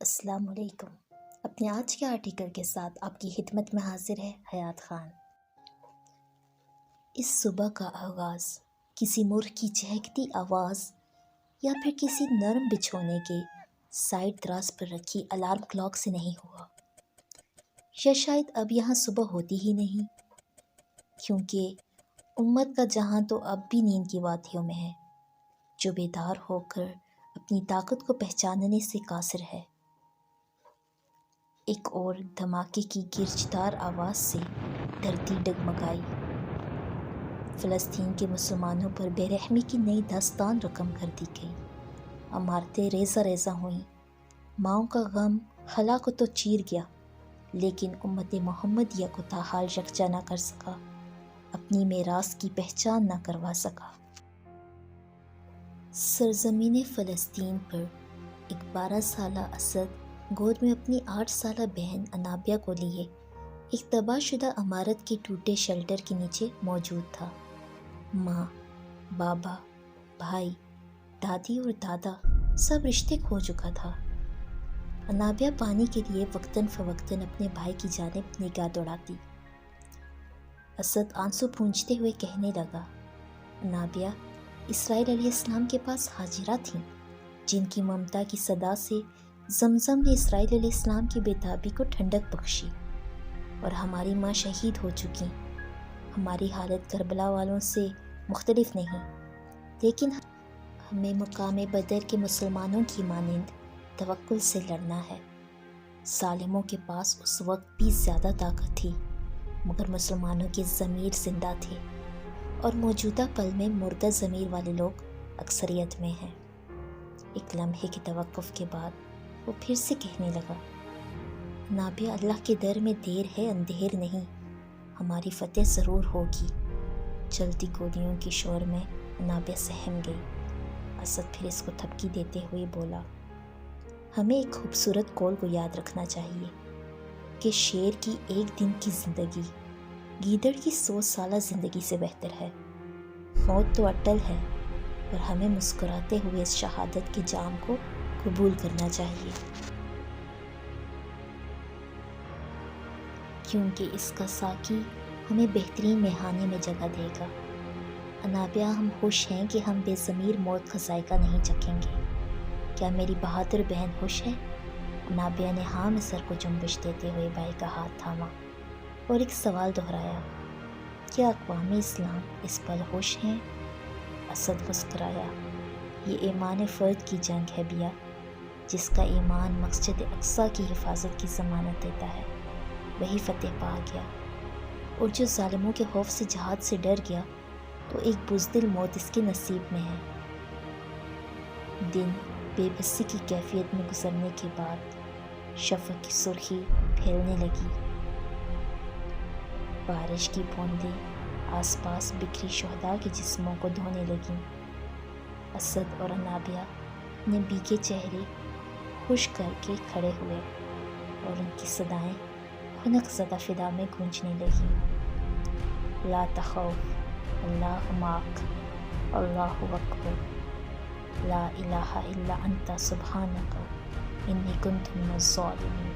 السلام علیکم۔ اپنے آج کے آرٹیکل کے ساتھ آپ کی خدمت میں حاضر ہے حیات خان۔ اس صبح کا آغاز کسی مرغ کی چہکتی آواز یا پھر کسی نرم بچھونے کے سائڈ دراز پر رکھی الارم کلاک سے نہیں ہوا، یا شاید اب یہاں صبح ہوتی ہی نہیں، کیونکہ امت کا جہاں تو اب بھی نیند کی وادیوں میں ہے، جو بیدار ہو کر اپنی طاقت کو پہچاننے سے قاصر ہے۔ ایک اور دھماکے کی گرجدار آواز سے دھرتی ڈگمگائی۔ فلسطین کے مسلمانوں پر بے رحمی کی نئی داستان رقم کر دی گئی۔ عمارتیں ریزہ ریزہ ہوئیں، ماؤں کا غم خلا کو تو چیر گیا، لیکن امت محمدیہ کو تاحال یکجا نہ کر سکا، اپنی میراث کی پہچان نہ کروا سکا۔ سرزمین فلسطین پر ایک 12 سالہ اسد گود میں اپنی 8 سالہ بہن انابیہ کو لیے ایک تباہ شدہ عمارت کے ٹوٹے شیلٹر کے نیچے موجود تھا۔ ماں، بابا، بھائی، دادی اور دادا سب رشتے کھو چکا تھا۔ انابیہ پانی کے لیے وقتاً فوقتاً اپنے بھائی کی جانب نگاہ دوڑاتی۔ اسد آنسو پونجتے ہوئے کہنے لگا، انابیہ، اسرائیل علیہ السلام کے پاس ہاجرہ تھیں، جن کی ممتا کی صدا سے زمزم نے اسرائیل علیہ السلام کی بےتابی کو ٹھنڈک بخشی، اور ہماری ماں شہید ہو چکی۔ ہماری حالت کربلا والوں سے مختلف نہیں، لیکن ہمیں مقام بدر کے مسلمانوں کی مانند توکل سے لڑنا ہے۔ ظالموں کے پاس اس وقت بھی زیادہ طاقت تھی، مگر مسلمانوں کے ضمیر زندہ تھے، اور موجودہ پل میں مردہ ضمیر والے لوگ اکثریت میں ہیں۔ ایک لمحے کے توقف کے بعد وہ پھر سے کہنے لگا، انابیہ، اللہ کے در میں دیر ہے اندھیر نہیں، ہماری فتح ضرور ہوگی۔ چلتی گولیوں کے شور میں انابیہ سہم گئی۔ اسد پھر اس کو تھپکی دیتے ہوئے بولا، ہمیں ایک خوبصورت قول کو یاد رکھنا چاہیے کہ شیر کی ایک دن کی زندگی گیدڑ کی 100 سالہ زندگی سے بہتر ہے۔ موت تو اٹل ہے، پر ہمیں مسکراتے ہوئے اس شہادت کے جام کو قبول کرنا چاہیے، کیونکہ اس کا ساقی ہمیں بہترین میخانے میں جگہ دے گا۔ انابیہ، ہم خوش ہیں کہ ہم بے ضمیر موت کا ذائقہ نہیں چکھیں گے۔ کیا میری بہادر بہن خوش ہے؟ انابیہ نے ہاں میں سر کو جنبش دیتے ہوئے بھائی کا ہاتھ تھاما اور ایک سوال دہرایا، کیا اقوام اسلام اس پل خوش ہیں؟ اسد مسکرایا، یہ ایمان فرد کی جنگ ہے بیا، جس کا ایمان مسجد اقصیٰ کی حفاظت کی ضمانت دیتا ہے، وہی فتح پا گیا، اور جو ظالموں کے خوف سے جہاد سے ڈر گیا تو ایک بزدل موت اس کے نصیب میں ہے۔ دن بے بسی کی کیفیت میں گزرنے کے بعد شفق کی سرخی پھیلنے لگی، بارش کی بوندیں آس پاس بکھری شہداء کے جسموں کو دھونے لگیں۔ اسد اور انابیہ اپنے بھیگے چہرے خشک کر کے کھڑے ہوئے، اور ان کی صدائیں خنک زدہ فضا میں گونجنے لگیں، لا تخف، اللہ معک، اللہ اکبر، لا الہ الا انت سبحانک انی کنت من الظالمین۔